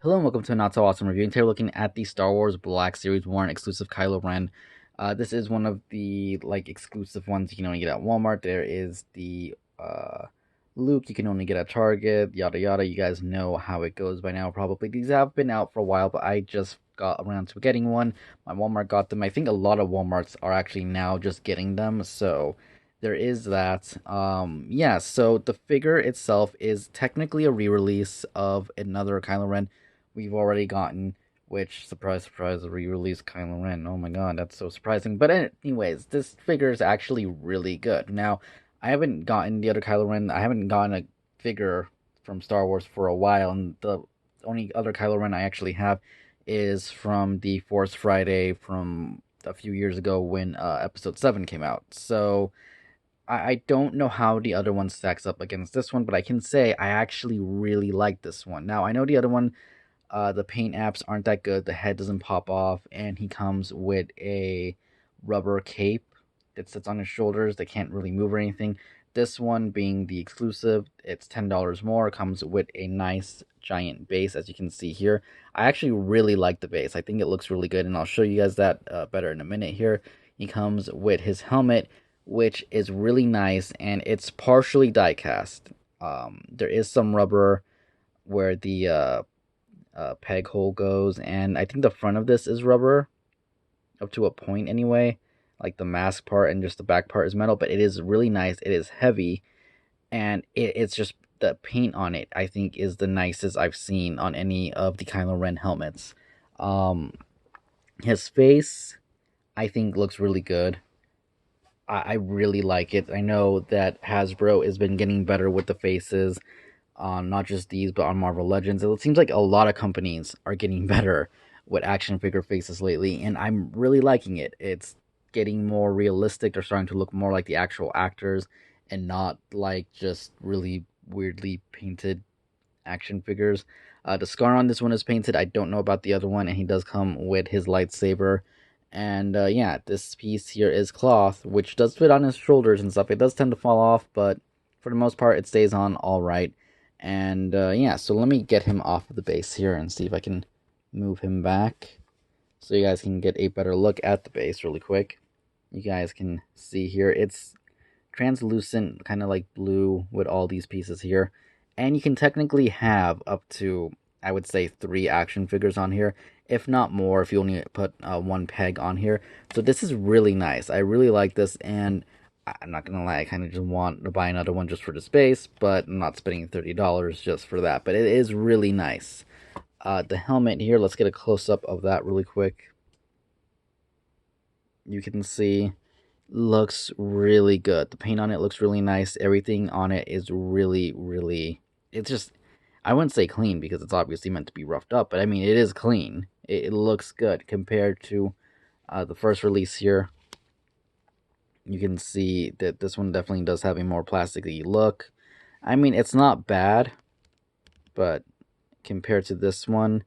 Hello and welcome to a Not So Awesome Review. And today we're looking at the Star Wars Black Series Warren Exclusive Kylo Ren. This is one of the exclusive ones you can only get at Walmart. There is the Luke you can only get at Target, yada yada. You guys know how it goes by now probably. These have been out for a while, but I just got around to getting one. My Walmart got them. I think a lot of Walmarts are actually now just getting them, so there is that. Yeah, so the figure itself is technically a re-release of another Kylo Ren we've already gotten, which, surprise, surprise, a re-release Kylo Ren. Oh my god, that's so surprising. But anyways, this figure is actually really good. Now, I haven't gotten the other Kylo Ren. I haven't gotten a figure from Star Wars for a while, and the only other Kylo Ren I actually have is from the Force Friday from a few years ago when Episode 7 came out. So, I don't know how the other one stacks up against this one, but I can say I actually really like this one. Now, I know the other one the paint apps aren't that good. The head doesn't pop off, and he comes with a rubber cape that sits on his shoulders that can't really move or anything. This one being the exclusive, it's $10 more. It comes with a nice giant base, as you can see here. I actually really like the base. I think it looks really good, and I'll show you guys that better in a minute here. He comes with his helmet, which is really nice, and it's partially die cast. There is some rubber where the peg hole goes, and I think the front of this is rubber up to a point anyway. Like the mask part and just the back part is metal, but it is really nice. It is heavy, and it's just the paint on it, I think, is the nicest I've seen on any of the Kylo Ren helmets. Um, his face, I think, looks really good. I really like it. I know that Hasbro has been getting better with the faces on not just these, but on Marvel Legends. It seems like a lot of companies are getting better with action figure faces lately, and I'm really liking it. It's getting more realistic. They're starting to look more like the actual actors and not like just really weirdly painted action figures. The scar on this one is painted. I don't know about the other one, and he does come with his lightsaber. And yeah, this piece here is cloth, which does fit on his shoulders and stuff. It does tend to fall off, but for the most part, it stays on all right. And yeah, so let me get him off of the base here and see if I can move him back so you guys can get a better look at the base really quick. You guys can see here, it's translucent, kind of like blue with all these pieces here. And you can technically have up to, I would say, 3 action figures on here, if not more, if you only put one peg on here. So this is really nice. I really like this, and I'm not gonna lie, I kind of just want to buy another one just for the space, but I'm not spending $30 just for that. But it is really nice. The helmet here, let's get a close-up of that really quick. You can see, looks really good. The paint on it looks really nice. Everything on it is really, really, it's just, I wouldn't say clean because it's obviously meant to be roughed up, but I mean, it is clean. It looks good compared to the first release here. You can see that this one definitely does have a more plasticky look. I mean, it's not bad, but compared to this one,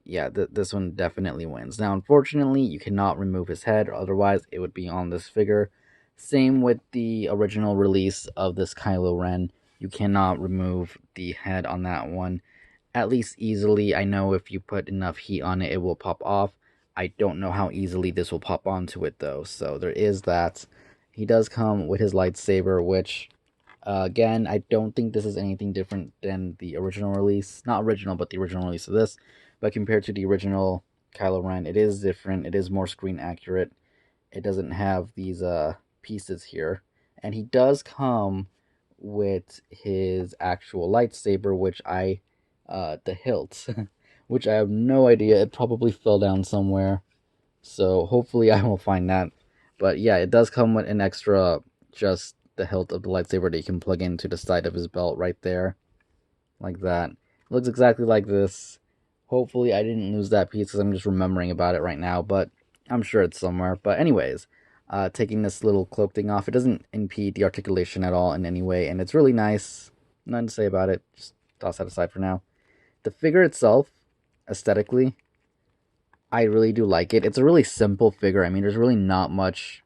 yeah, this one definitely wins. Now, unfortunately, you cannot remove his head, otherwise it would be on this figure. Same with the original release of this Kylo Ren. You cannot remove the head on that one, at least easily. I know if you put enough heat on it, it will pop off. I don't know how easily this will pop onto it, though, so there is that. He does come with his lightsaber, which, again, I don't think this is anything different than the original release. Not original, but the original release of this. But compared to the original Kylo Ren, it is different. It is more screen accurate. It doesn't have these pieces here. And he does come with his actual lightsaber, which the hilt, which I have no idea. It probably fell down somewhere. So hopefully I will find that. But yeah, it does come with an extra, just the hilt of the lightsaber that you can plug into the side of his belt right there. Like that. It looks exactly like this. Hopefully I didn't lose that piece because I'm just remembering about it right now, but I'm sure it's somewhere. But anyways, taking this little cloak thing off, it doesn't impede the articulation at all in any way, and it's really nice. Nothing to say about it. Just toss that aside for now. The figure itself, aesthetically, I really do like it. It's a really simple figure. I mean, there's really not much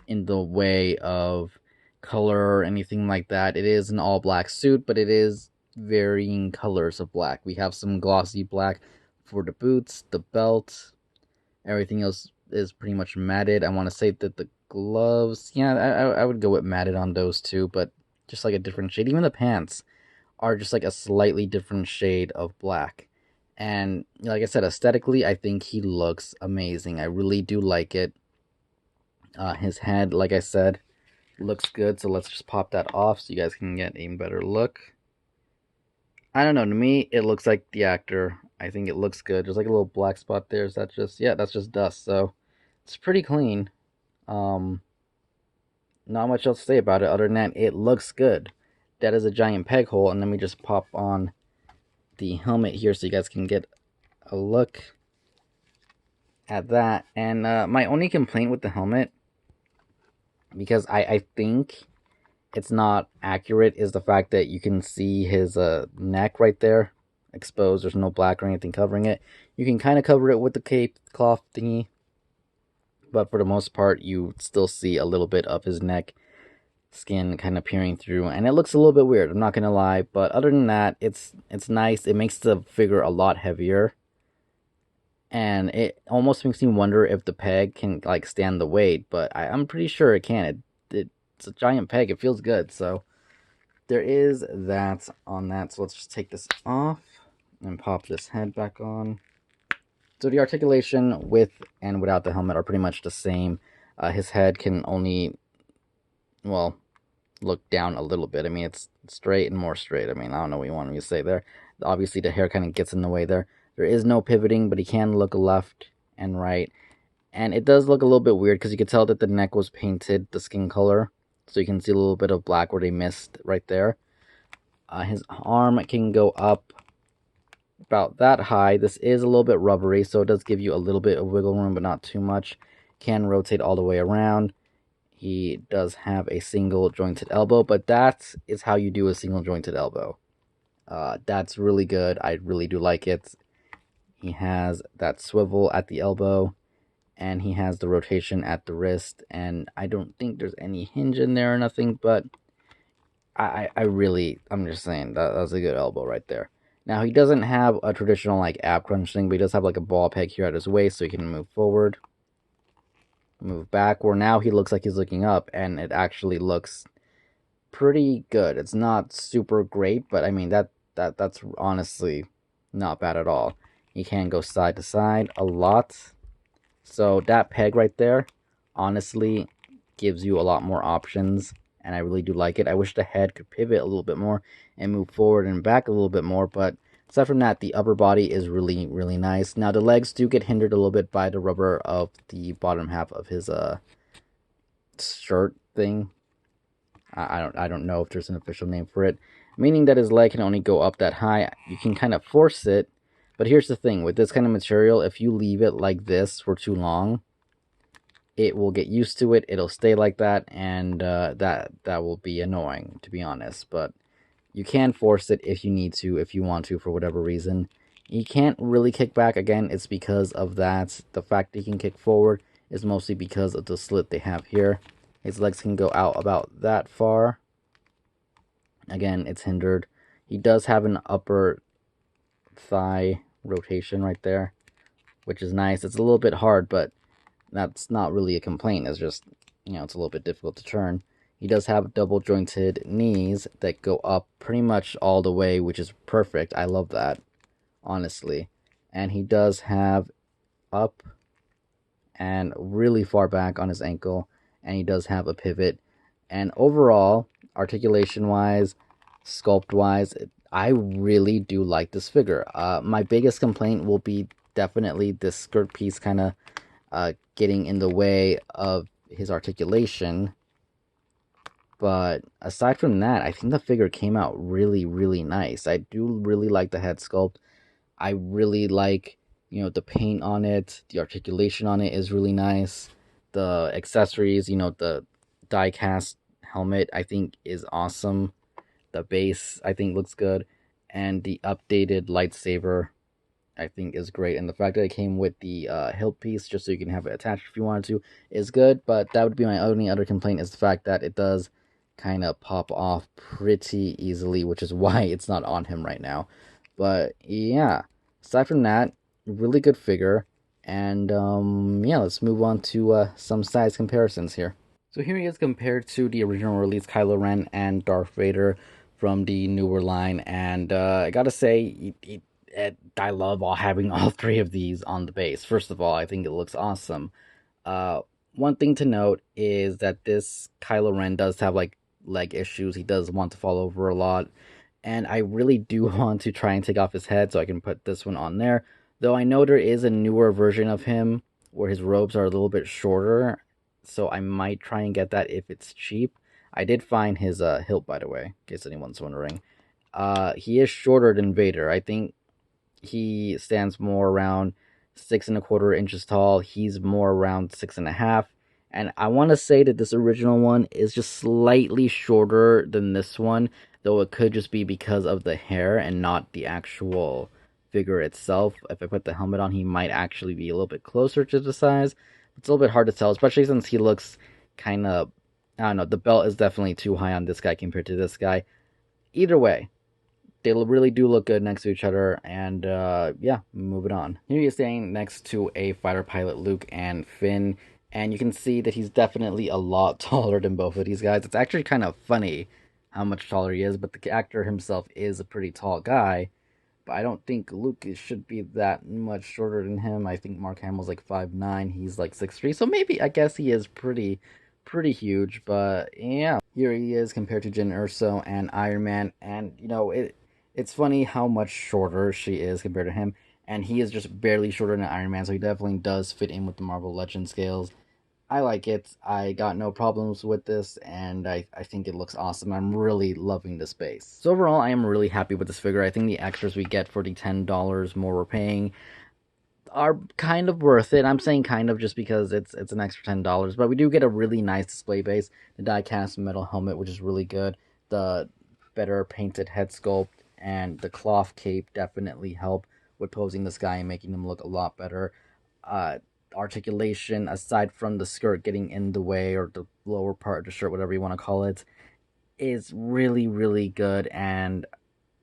in the way of color or anything like that. It is an all black suit, but it is varying colors of black. We have some glossy black for the boots, the belt. Everything else is pretty much matted. I want to say that the gloves, yeah, I would go with matted on those too, but just like a different shade. Even the pants are just like a slightly different shade of black. And like I said, aesthetically, I think he looks amazing. I really do like it. His head, like I said, looks good. So let's just pop that off so you guys can get a better look. I don't know. To me, it looks like the actor. I think it looks good. There's like a little black spot there. Is that just, yeah, that's just dust. So it's pretty clean. Um, Not much else to say about it other than that it looks good. That is a giant peg hole, and let me just pop on the helmet here so you guys can get a look at that. And my only complaint with the helmet, because I think it's not accurate, is the fact that you can see his neck right there exposed. There's no black or anything covering it. You can kind of cover it with the cape cloth thingy, but for the most part, you still see a little bit of his neck skin kind of peering through, and it looks a little bit weird. I'm not gonna lie, but other than that, it's nice. It makes the figure a lot heavier, and it almost makes me wonder if the peg can like stand the weight. But I'm pretty sure it can. It's a giant peg. It feels good. So there is that on that. So let's just take this off and pop this head back on. So the articulation with and without the helmet are pretty much the same. His head can only, well, look down a little bit. I mean, it's straight and more straight. I mean, I don't know what you want me to say there. Obviously, the hair kind of gets in the way there. There is no pivoting, but he can look left and right. And it does look a little bit weird because you can tell that the neck was painted the skin color. So you can see a little bit of black where they missed right there. His arm can go up about that high. This is a little bit rubbery, so it does give you a little bit of wiggle room, but not too much. Can rotate all the way around. He does have a single jointed elbow, but that is how you do a single jointed elbow. That's really good. I really do like it. He has that swivel at the elbow, and he has the rotation at the wrist, and I don't think there's any hinge in there or nothing, but I'm just saying, that's a good elbow right there. Now, he doesn't have a traditional, like, ab crunch thing, but he does have, like, a ball peg here at his waist, so he can move forward, move back, where now he looks like he's looking up, and it actually looks pretty good. It's not super great, but I mean, that's honestly not bad at all. You can go side to side a lot. So that peg right there, honestly, gives you a lot more options, and I really do like it. I wish the head could pivot a little bit more and move forward and back a little bit more, but aside from that, the upper body is really, really nice. Now, the legs do get hindered a little bit by the rubber of the bottom half of his shirt thing. I don't know if there's an official name for it, meaning that his leg can only go up that high. You can kind of force it, but here's the thing. With this kind of material, if you leave it like this for too long, it will get used to it. It'll stay like that, and that will be annoying, to be honest. But you can force it if you need to, if you want to, for whatever reason. He can't really kick back. Again, it's because of that. The fact that he can kick forward is mostly because of the slit they have here. His legs can go out about that far. Again, it's hindered. He does have an upper thigh rotation right there, which is nice. It's a little bit hard, but that's not really a complaint. It's just, it's a little bit difficult to turn. He does have double jointed knees that go up pretty much all the way, which is perfect. I love that, honestly. And he does have up and really far back on his ankle, and he does have a pivot. And overall, articulation wise, sculpt wise, I really do like this figure. My biggest complaint will be definitely this skirt piece kind of getting in the way of his articulation. But aside from that, I think the figure came out really, really nice. I do really like the head sculpt. I really like, the paint on it. The articulation on it is really nice. The accessories, the die cast helmet, I think is awesome. The base, I think, looks good. And the updated lightsaber, I think, is great. And the fact that it came with the hilt piece, just so you can have it attached if you wanted to, is good. But that would be my only other complaint, is the fact that it does kind of pop off pretty easily, which is why it's not on him right now. But yeah, aside from that, really good figure. And yeah, let's move on to some size comparisons here. So here he is compared to the original release Kylo Ren and Darth Vader from the newer line, and I gotta say, I love having all three of these on the base. First of all, I think it looks awesome. Uh, One thing to note is that this Kylo Ren does have like leg issues. He does want to fall over a lot, and I really do want to try and take off his head so I can put this one on there. Though I know there is a newer version of him where his robes are a little bit shorter, so I might try and get that if it's cheap. I did find his hilt, by the way, in case anyone's wondering. He is shorter than Vader. I think he stands more around 6.25 inches tall. He's more around 6.5. And I want to say that this original one is just slightly shorter than this one, though it could just be because of the hair and not the actual figure itself. If I put the helmet on, he might actually be a little bit closer to the size. It's a little bit hard to tell, especially since he looks kind of, I don't know, the belt is definitely too high on this guy compared to this guy. Either way, they really do look good next to each other, and yeah, moving on. Here he is standing next to a fighter pilot Luke and Finn, and you can see that he's definitely a lot taller than both of these guys. It's actually kind of funny how much taller he is, but the actor himself is a pretty tall guy. But I don't think Luke should be that much shorter than him. I think Mark Hamill's like 5'9", he's like 6'3", so maybe I guess he is pretty huge. But yeah, here he is compared to Jen Erso and Iron Man, and it's funny how much shorter she is compared to him, and he is just barely shorter than Iron Man, so he definitely does fit in with the Marvel Legend scales. I like it. I got no problems with this, and I think it looks awesome. I'm really loving this base. So overall, I am really happy with this figure. I think the extras we get for the $10 more we're paying are kind of worth it. I'm saying kind of just because it's an extra $10, but we do get a really nice display base, the die-cast metal helmet, which is really good, the better painted head sculpt, and the cloth cape definitely help with posing this guy and making him look a lot better. Uh, Articulation, aside from the skirt getting in the way, or the lower part of the shirt, whatever you want to call it, is really good. And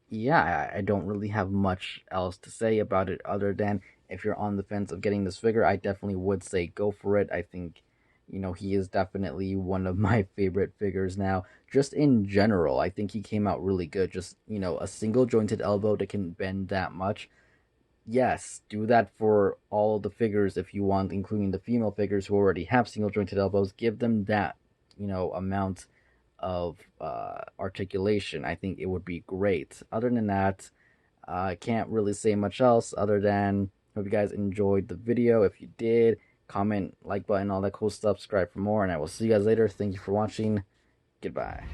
yeah, I don't really have much else to say about it other than if you're on the fence of getting this figure, I definitely would say go for it. I think, he is definitely one of my favorite figures now. Just in general, I think he came out really good. Just, a single jointed elbow that can bend that much. Yes, do that for all of the figures if you want, including the female figures who already have single jointed elbows. Give them that, amount of articulation. I think it would be great. Other than that, I can't really say much else other than hope you guys enjoyed the video. If you did, comment, like button, all that cool stuff, subscribe for more, and I will see you guys later. Thank you for watching. Goodbye.